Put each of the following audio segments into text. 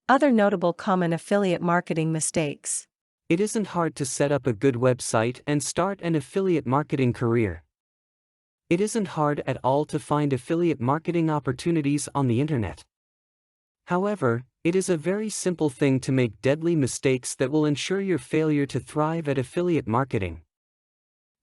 Other notable common affiliate marketing mistakes. It isn't hard to set up a good website and start an affiliate marketing career. It isn't hard at all to find affiliate marketing opportunities on the internet. However, it is a very simple thing to make deadly mistakes that will ensure your failure to thrive at affiliate marketing.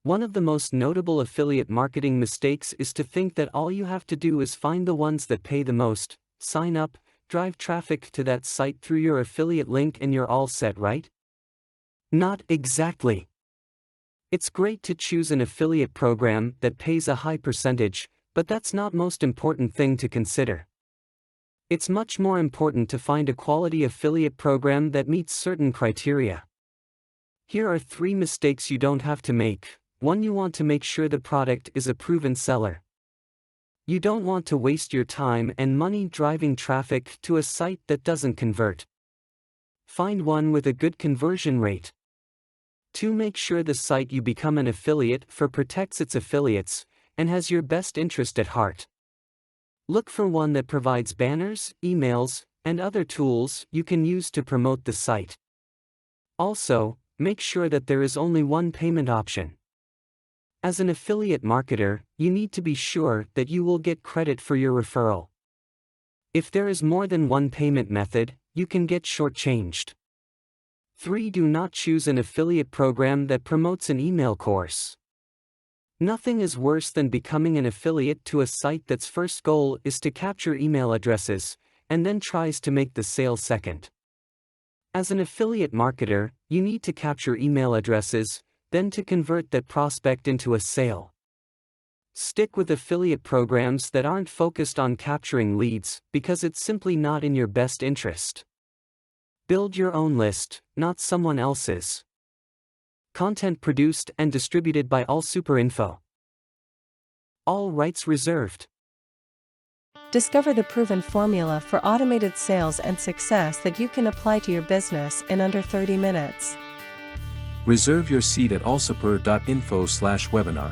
One of the most notable affiliate marketing mistakes is to think that all you have to do is find the ones that pay the most, sign up, drive traffic to that site through your affiliate link, and you're all set, right? Not exactly. It's great to choose an affiliate program that pays a high percentage, but that's not the most important thing to consider. It's much more important to find a quality affiliate program that meets certain criteria. Here are 3 mistakes you don't have to make. 1. You want to make sure the product is a proven seller. You don't want to waste your time and money driving traffic to a site that doesn't convert. Find one with a good conversion rate. 2. Make sure the site you become an affiliate for protects its affiliates and has your best interest at heart. Look for one that provides banners, emails, and other tools you can use to promote the site. Also, make sure that there is only one payment option. As an affiliate marketer, you need to be sure that you will get credit for your referral. If there is more than one payment method, you can get shortchanged. 3. Do not choose an affiliate program that promotes an email course. Nothing is worse than becoming an affiliate to a site that's first goal is to capture email addresses, and then tries to make the sale second. As an affiliate marketer, you need to capture email addresses, then to convert that prospect into a sale. Stick with affiliate programs that aren't focused on capturing leads, because it's simply not in your best interest. Build your own list, not someone else's. Content produced and distributed by AllSuperInfo. All rights reserved. Discover the proven formula for automated sales and success that you can apply to your business in under 30 minutes. Reserve your seat at allsuper.info/webinar.